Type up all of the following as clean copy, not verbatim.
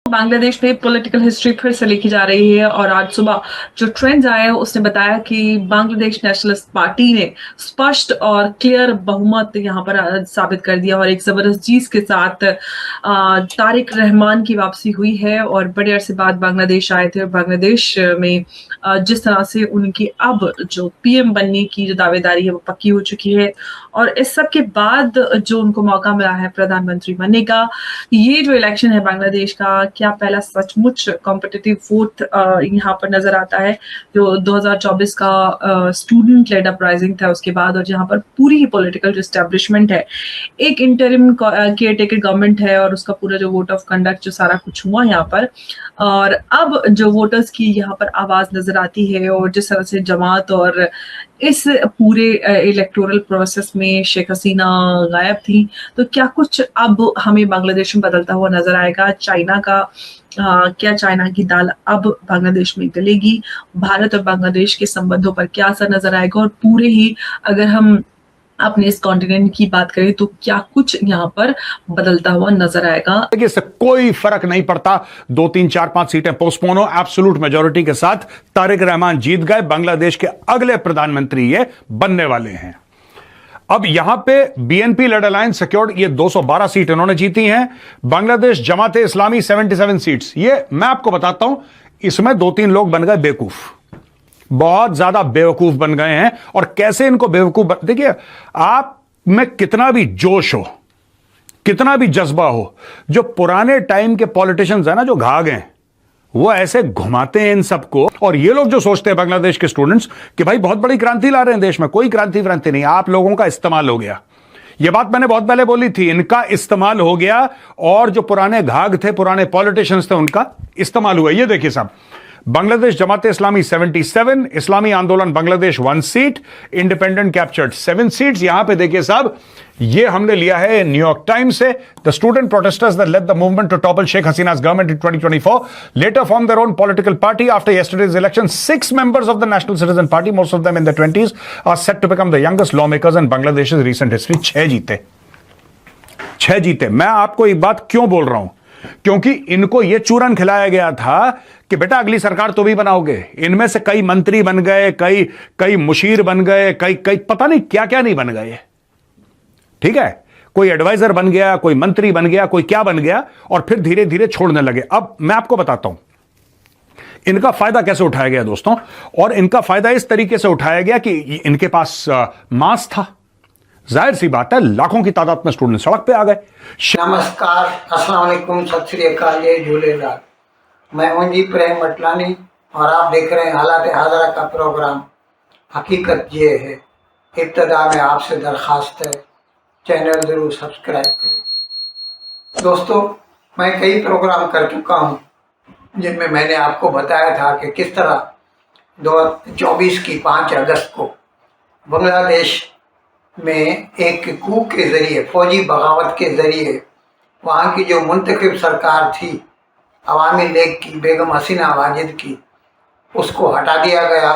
बांग्लादेश में political history फिर से लिखी जा रही है और आज सुबह जो ट्रेंड्स आए हैं उसने बताया कि बांग्लादेश नेशनलिस्ट पार्टी ने स्पष्ट और क्लियर बहुमत यहाँ पर साबित कर दिया और एक जबरदस्त जीत के साथ तारिक रहमान की वापसी हुई है और बड़े अरसे बाद बांग्लादेश आए थे। बांग्लादेश में जिस तरह से उनकी अब जो पीएम बनने की जो दावेदारी है वो पक्की हो चुकी है और इस सब के बाद जो उनको मौका मिला है प्रधानमंत्री बनने का, ये जो इलेक्शन है बांग्लादेश का, क्या पहला सचमुच कॉम्पिटिटिव वोट यहाँ पर नजर आता है जो 2024 का स्टूडेंट लेड अपराइजिंग था उसके बाद, और जहाँ पर पूरी ही पॉलिटिकल जो एस्टेब्लिशमेंट है, एक इंटरिम केयर टेकर गवर्नमेंट है और उसका पूरा जो वोट ऑफ कंडक्ट जो सारा कुछ हुआ यहाँ पर, और अब जो वोटर्स की यहाँ पर आवाज नजर आती है और जिस तरह से जमात और इस पूरे इलेक्टोरल प्रोसेस में शेख हसीना गायब थी, तो क्या कुछ अब हमें बांग्लादेश में बदलता हुआ नजर आएगा? चाइना का क्या चाइना की दाल अब बांग्लादेश में गलेगी? भारत और बांग्लादेश के संबंधों पर क्या असर नजर आएगा? और पूरे ही अगर हम अपने इस कॉन्टिनेंट की बात करें तो क्या कुछ यहाँ पर बदलता हुआ नजर आएगा? इससे कोई फर्क नहीं पड़ता, 2, 3, 4, 5 सीटें पोस्टपोन हो, एब्सोल्यूट मेजोरिटी के साथ तारिक रहमान जीत गए। बांग्लादेश के अगले प्रधानमंत्री ये बनने वाले हैं। अब यहां पे बीएनपी लेड अलायंस सिक्योर्ड ये 212 सीट इन्होंने जीती हैं। बांग्लादेश जमाते इस्लामी 77 सीट्स। ये मैं आपको बताता हूं, इसमें 2-3 लोग बन गए बेवकूफ, बहुत ज्यादा बेवकूफ बन गए हैं। और कैसे इनको बेवकूफ देखिए, आप में कितना भी जोश हो, कितना भी जज्बा हो, जो पुराने टाइम के पॉलिटिशियंस है ना, जो घाघ हैं, वो ऐसे घुमाते हैं इन सबको। और ये लोग जो सोचते हैं बांग्लादेश के स्टूडेंट्स कि भाई बहुत बड़ी क्रांति ला रहे हैं देश में, कोई क्रांति नहीं, आप लोगों का इस्तेमाल हो गया। ये बात मैंने बहुत पहले बोली थी, इनका इस्तेमाल हो गया और जो पुराने घाघ थे, पुराने पॉलिटिशियंस थे, उनका इस्तेमाल हुआ। ये देखिए साहब, बांग्लादेश जमाते इस्लामी 77, Islami Andolan Bangladesh 1 seat, independent captured 7 seats. यहां पे देखिए साहब, ये हमने लिया है न्यूयॉर्क टाइम्स से। The student protesters that led the movement to topple Sheikh Hasina's government in 2024 later formed their own political party after yesterday's election. 6 members of the National Citizen Party, most of them in their 20s, are set to become the youngest lawmakers in Bangladesh's recent history. 6 जीते। मैं आपको एक बात क्यों बोल रहा हूं, क्योंकि इनको यह चूरन खिलाया गया था कि बेटा अगली सरकार तो भी बनाओगे। इनमें से कई मंत्री बन गए, कई मुशीर बन गए, कई पता नहीं क्या क्या नहीं बन गए। ठीक है, कोई एडवाइजर बन गया, कोई मंत्री बन गया, कोई क्या बन गया, और फिर धीरे धीरे छोड़ने लगे। अब मैं आपको बताता हूं इनका फायदा कैसे उठाया गया दोस्तों। और इनका फायदा इस तरीके से उठाया गया कि इनके पास मास था। जाहिर सी बात है, लाखों की तादाद में स्टूडेंट सड़क पे आ गए। नमस्कार, अस्सलाम वालेकुम, सत श्री अकाल, जय झूलेलाल। मैं मुंजी प्रेम मटलानी और आप देख रहे हैं हालात हाजरा का प्रोग्राम हकीकत ये है। इब्तदा में आपसे दरख्वास्त है, चैनल ज़रूर सब्सक्राइब करें। दोस्तों, मैं कई प्रोग्राम कर चुका हूँ जिनमें मैंने आपको बताया था कि किस तरह 2024 की 5 अगस्त को बांग्लादेश में एक कू के ज़रिए, फौजी बगावत के ज़रिए, वहाँ की जो मुंतखब सरकार थी अवामी लीग की, बेगम हसीना वाजिद की, उसको हटा दिया गया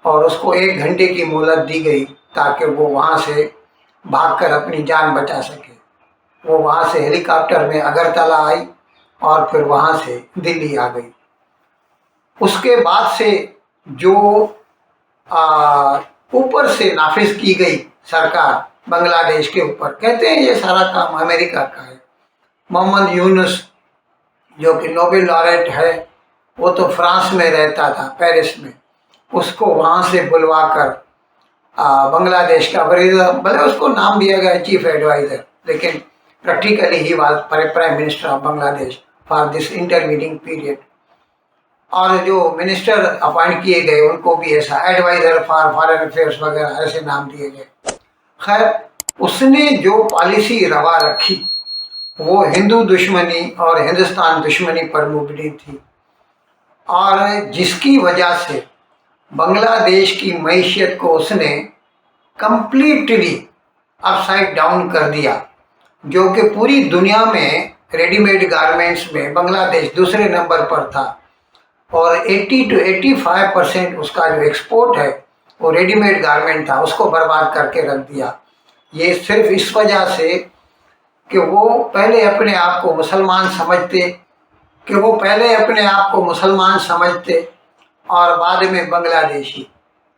और उसको 1 घंटे की मोहलत दी गई ताकि वो वहाँ से भागकर अपनी जान बचा सके। वो वहाँ से हेलीकॉप्टर में अगरतला आई और फिर वहाँ से दिल्ली आ गई। उसके बाद से जो ऊपर से नाफिज की गई सरकार बांग्लादेश के ऊपर, कहते हैं ये सारा काम अमेरिका का है। मोहम्मद यूनुस जो कि नोबेल लॉरेट है, वो तो फ्रांस में रहता था, पेरिस में, उसको वहाँ से बुलवा कर बांग्लादेश का भले उसको नाम दिया गया चीफ एडवाइज़र, लेकिन practically he was prime minister of Bangladesh for this intermediate period. और जो मिनिस्टर अपॉइंट किए गए उनको भी ऐसा एडवाइज़र फॉर फॉरेन अफेयर्स वगैरह ऐसे नाम दिए गए। खैर, उसने जो पॉलिसी रवा रखी वो हिंदू दुश्मनी और हिंदुस्तान दुश्मनी पर मुबनी थी, और जिसकी वजह से बांग्लादेश की मईशत को उसने कंप्लीटली अपसाइड डाउन कर दिया। जो कि पूरी दुनिया में रेडीमेड गारमेंट्स में बांग्लादेश दूसरे नंबर पर था और 80 to 85% उसका जो एक्सपोर्ट है वो रेडीमेड गारमेंट था, उसको बर्बाद करके रख दिया। ये सिर्फ इस वजह से कि वो पहले अपने आप को मुसलमान समझते कि वो पहले अपने आप को मुसलमान समझते और बाद में बांग्लादेशी,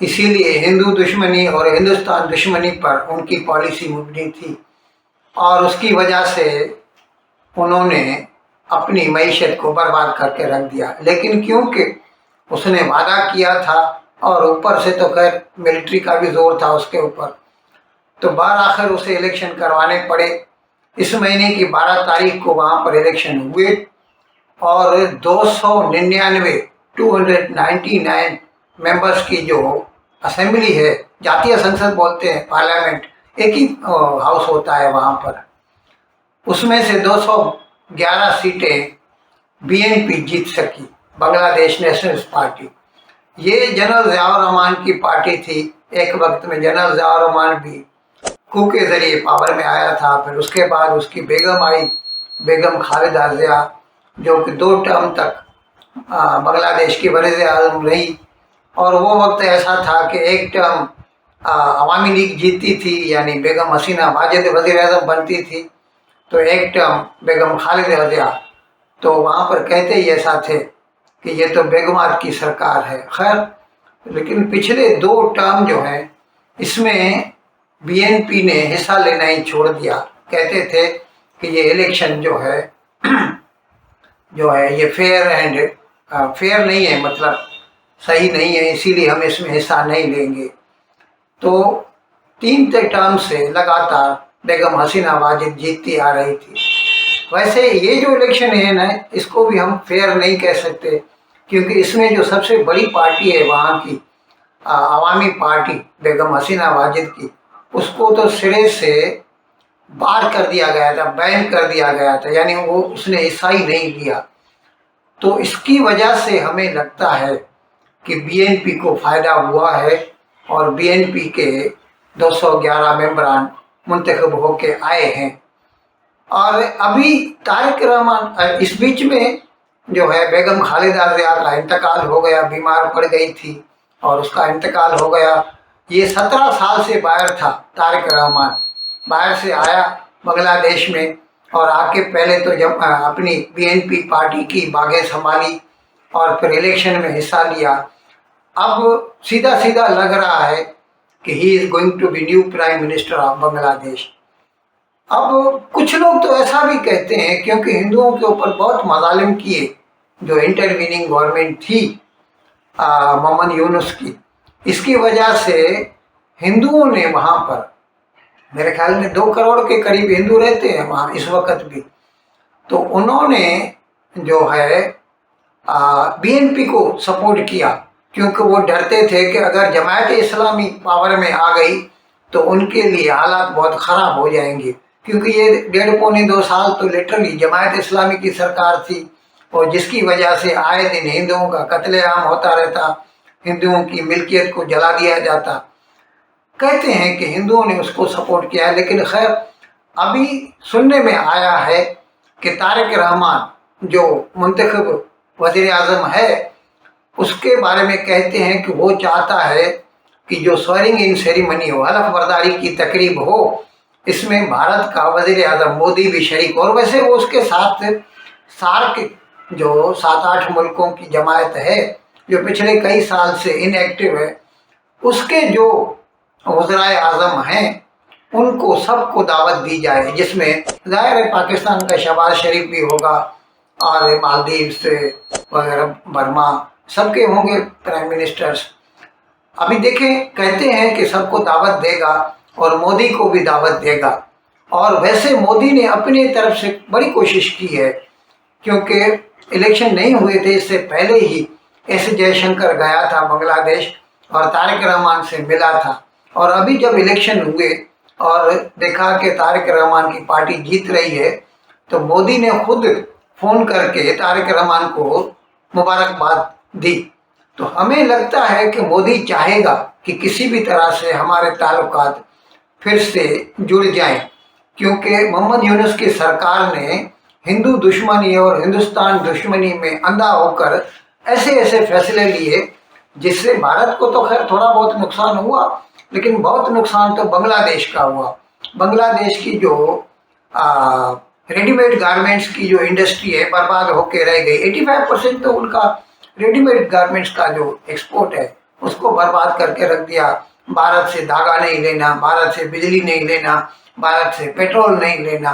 इसीलिए हिंदू दुश्मनी और हिंदुस्तान दुश्मनी पर उनकी पॉलिसी मुबनी थी और उसकी वजह से उन्होंने अपनी मईशत को बर्बाद करके रख दिया। लेकिन क्योंकि उसने वादा किया था और ऊपर से तो खैर मिलिट्री का भी जोर था उसके ऊपर, तो बार आखिर उसे इलेक्शन करवाने पड़े। इस महीने की 12 तारीख को वहाँ पर इलेक्शन हुए और 299 मेंबर्स की जो असेंबली है, जातीय संसद बोलते हैं, पार्लियामेंट, एक ही हाउस होता है वहाँ पर, उसमें से 211 सीटें बीएनपी जीत सकी, बांग्लादेश नेशनलिस्ट पार्टी। ये जनरल ज़ियाउर रहमान की पार्टी थी। एक वक्त में जनरल ज़ियाउर रहमान भी कू के ज़रिए पावर में आया था। फिर उसके बाद उसकी बेगम आई, बेगम खालिदा ज़िया, जो कि 2 टर्म तक बांग्लादेश की वज़ीर-ए-आज़म रही। और वो वक्त ऐसा था कि एक टर्म अवामी लीग जीतती थी, यानी बेगम हसीना वाजिद वज़ीर-ए-आज़म बनती थी, तो एक टर्म बेगम खालिदा ज़िया। तो वहाँ पर कहते ही ऐसा थे कि ये तो बेगमात की सरकार है। खैर, लेकिन पिछले 2 टर्म जो हैं इसमें बीएनपी ने हिस्सा लेना ही छोड़ दिया। कहते थे कि ये इलेक्शन जो है ये फेयर नहीं है, मतलब सही नहीं है, इसीलिए हम इसमें हिस्सा नहीं लेंगे। तो 3 टर्म से लगातार बेगम हसीना वाजिद जीतती आ रही थी। वैसे ये जो इलेक्शन है ना, इसको भी हम फेयर नहीं कह सकते, क्योंकि इसमें जो सबसे बड़ी पार्टी है वहाँ की अवामी पार्टी बेगम हसीना वाजिद की, उसको तो सिरे से बाहर कर दिया गया था, बैन कर दिया गया था, यानी वो उसने हिस्सा ही नहीं लिया। तो इसकी वजह से हमें लगता है कि बीएनपी को फ़ायदा हुआ है और बीएनपी के 211 मेंबरान मुंतखब होके आए हैं। और अभी तारिक रहमान, इस बीच में जो है बेगम खालिदा ज़िया का इंतकाल हो गया, बीमार पड़ गई थी और उसका इंतकाल हो गया। ये 17 साल से बाहर था तारिक रहमान, बाहर से आया बांग्लादेश में और आके पहले तो जब अपनी बीएनपी पार्टी की बागें संभाली और फिर इलेक्शन में हिस्सा लिया। अब सीधा सीधा लग रहा है कि he is going to be new prime minister of Bangladesh. अब कुछ लोग तो ऐसा भी कहते हैं, क्योंकि हिंदुओं के ऊपर बहुत मजालिम किए जो इंटरवीनिंग गवर्नमेंट थी मोहम्मद यूनुस की, इसकी वजह से हिंदुओं ने वहाँ पर, मेरे ख्याल में 2 करोड़ के करीब हिंदू रहते हैं वहाँ इस वक्त भी, तो उन्होंने जो है बीएनपी को सपोर्ट किया, क्योंकि वो डरते थे कि अगर जमायत इस्लामी पावर में आ गई तो उनके लिए हालात बहुत ख़राब हो जाएंगे, क्योंकि ये 1.5-2 साल तो लिटरली जमायत इस्लामी की सरकार थी और जिसकी वजह से आए दिन हिंदुओं का कत्लेआम होता रहता, हिंदुओं की मिल्कियत को जला दिया जाता। कहते हैं कि हिंदुओं ने उसको सपोर्ट किया, लेकिन खैर अभी सुनने में आया है कि तारिक रहमान जो मुंतखब वज़ीर-ए-आज़म है, उसके बारे में कहते हैं कि वो चाहता है कि जो स्वेरिंग इन सेरेमनी हो, हलफ बर्दारी की तकरीब हो, इसमें भारत का वज़ीर-ए-आज़म मोदी भी शरीक। और वैसे वो उसके साथ सार्क जो 7-8 मुल्कों की जमायत है जो पिछले कई साल से इनएक्टिव है, उसके जो वज़ीर-ए-आज़म हैं उनको सबको दावत दी जाए, जिसमें ज़ाहिर है पाकिस्तान का शहबाज शरीफ भी होगा और मालदीव से वगैरह, बर्मा, सबके होंगे प्राइम मिनिस्टर्स। अभी देखें, कहते हैं कि सबको दावत देगा और मोदी को भी दावत देगा। और वैसे मोदी ने अपनी तरफ से बड़ी कोशिश की है, क्योंकि इलेक्शन नहीं हुए थे इससे पहले ही एस जयशंकर गया था बांग्लादेश और तारिक रहमान से मिला था। और अभी जब इलेक्शन हुए और देखा कि तारिक रहमान की पार्टी जीत रही है, तो मोदी ने खुद फ़ोन करके तारिक रहमान को मुबारकबाद दी। तो हमें लगता है कि मोदी चाहेगा कि किसी भी तरह से हमारे ताल्लुकात फिर से जुड़ जाएं, क्योंकि मोहम्मद यूनुस की सरकार ने हिंदू दुश्मनी और हिंदुस्तान दुश्मनी में अंधा होकर ऐसे ऐसे फैसले लिए जिससे भारत को तो खैर थोड़ा बहुत नुकसान हुआ, लेकिन बहुत नुकसान तो बांग्लादेश का हुआ। बांग्लादेश की जो रेडीमेड गारमेंट्स की जो इंडस्ट्री है बर्बाद होके रह गई। 85% तो उनका रेडीमेड गारमेंट्स का जो एक्सपोर्ट है उसको बर्बाद करके रख दिया। भारत से धागा नहीं लेना, भारत से बिजली नहीं लेना, भारत से पेट्रोल नहीं लेना।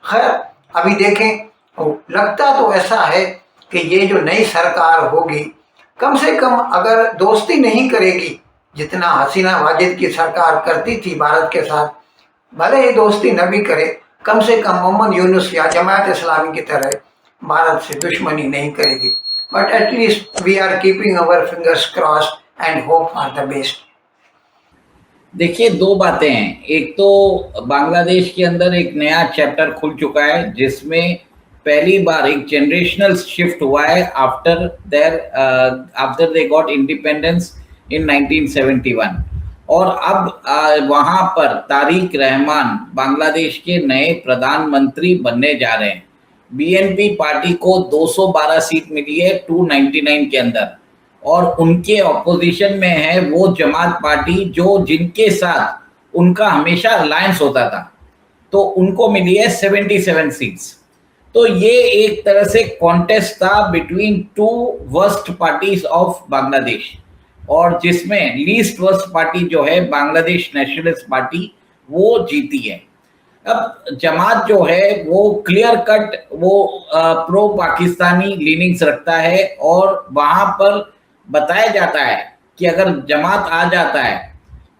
खैर अभी देखें, लगता तो ऐसा है कि ये जो नई सरकार होगी, कम से कम अगर दोस्ती नहीं करेगी जितना हसीना वाजिद की सरकार करती थी भारत के साथ, भले ही दोस्ती न भी करे, कम से कम मोहम्मद यूनुस या जमात इस्लामी की तरह भारत से दुश्मनी नहीं करेगी। But at least we are keeping our fingers crossed and hope for the best. देखिए, दो बातें हैं। एक तो बांग्लादेश के अंदर एक नया चैप्टर खुल चुका है जिसमें पहली बार एक जनरेशनल शिफ्ट हुआ है after they got independence in 1971। और अब वहां पर तारिक रहमान बांग्लादेश के नए प्रधानमंत्री बनने जा रहे हैं। बीएनपी पार्टी को 212 सीट मिली है 299 के अंदर, और उनके ऑपोजिशन में है वो जमात पार्टी जो जिनके साथ उनका हमेशा अलायंस होता था, तो उनको मिली है 77 सीट्स। तो ये एक तरह से कॉन्टेस्ट था between two worst parties of Bangladesh, और जिसमें लीस्ट वर्स्ट पार्टी जो है बांग्लादेश नेशनलिस्ट पार्टी वो जीती है। अब जमात जो है वो क्लियर कट वो प्रो पाकिस्तानी लीनिंग्स रखता है, और वहां पर बताया जाता है कि अगर जमात आ जाता है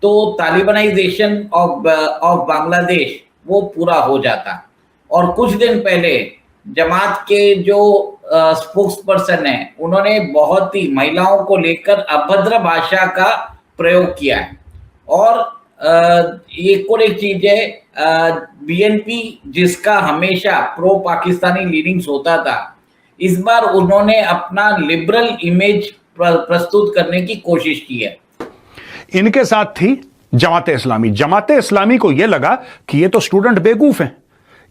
तो तालिबानाइजेशन ऑफ बांग्लादेश वो पूरा हो जाता। और कुछ दिन पहले जमात के जो स्पोक्स पर्सन है उन्होंने बहुत ही महिलाओं को लेकर अभद्र भाषा का प्रयोग किया है। और एक और एक चीज है, बीएनपी जिसका हमेशा प्रो पाकिस्तानी लीनिंग्स होता था, इस बार उन्होंने अपना लिबरल इमेज प्रस्तुत करने की कोशिश की है। इनके साथ थी जमात इस्लामी। जमात इस्लामी को यह लगा कि ये तो स्टूडेंट बेवकूफ हैं,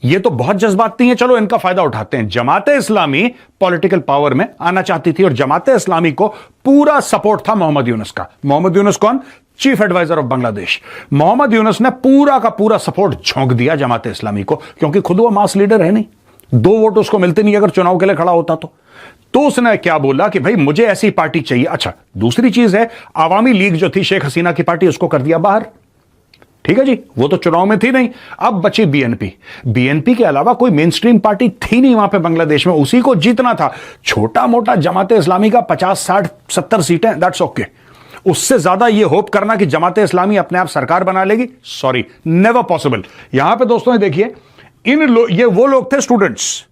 ये तो बहुत जज्बाती हैं, चलो इनका फायदा उठाते हैं। जमात इस्लामी पॉलिटिकल पावर में आना चाहती थी और जमात इस्लामी को पूरा सपोर्ट था मोहम्मद यूनुस का। मोहम्मद यूनुस कौन? Chief adviser of Bangladesh. Mohammad Yunus ने पूरा का पूरा सपोर्ट झोंक दिया जमात इस्लामी को, क्योंकि खुद वो मास लीडर है नहीं, 2 वोट उसको मिलते नहीं अगर चुनाव के लिए खड़ा होता तो उसने क्या बोला कि भाई मुझे ऐसी पार्टी चाहिए। अच्छा, दूसरी चीज है, आवामी लीग जो थी शेख हसीना की पार्टी, उसको कर दिया बाहर। ठीक है जी, वो तो चुनाव में थी नहीं। अब बची बीएनपी। बीएनपी के अलावा कोई मेन स्ट्रीम पार्टी थी नहीं वहां पे बांग्लादेश में, उसी को जीतना था। छोटा मोटा जमात इस्लामी का 50, 60, 70 सीटें, दैट्स ओके। उससे ज्यादा ये होप करना कि जमात इस्लामी अपने आप सरकार बना लेगी, सॉरी, नेवर पॉसिबल। यहां पे दोस्तों देखिए, ये वो लोग थे स्टूडेंट्स,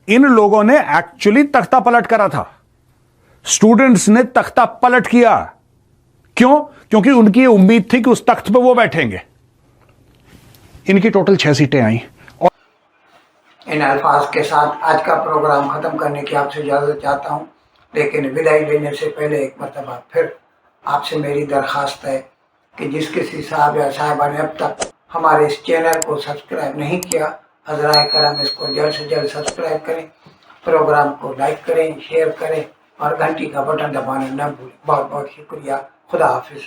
इन लोगों ने एक्चुअली तख्ता पलट करा था। स्टूडेंट्स ने तख्ता पलट किया। क्यों? क्योंकि उनकी ये उम्मीद थी कि उस तख्त पे वो बैठेंगे। इनकी टोटल 6 सीटें आई। और इन अल्फाज के साथ आज का प्रोग्राम खत्म करने की आपसे इजाजत चाहता हूं, लेकिन विदाई लेने से पहले एक मरतबा फिर आपसे मेरी दरख्वास्त है कि जिस किसी साहब या साहिबा ने अब तक हमारे इस चैनल को सब्सक्राइब नहीं किया, हज़राए करम इसको जल्द से जल्द सब्सक्राइब करें, प्रोग्राम को लाइक करें, शेयर करें और घंटी का बटन दबाना न भूलें। बहुत बहुत शुक्रिया। खुदा हाफिज़।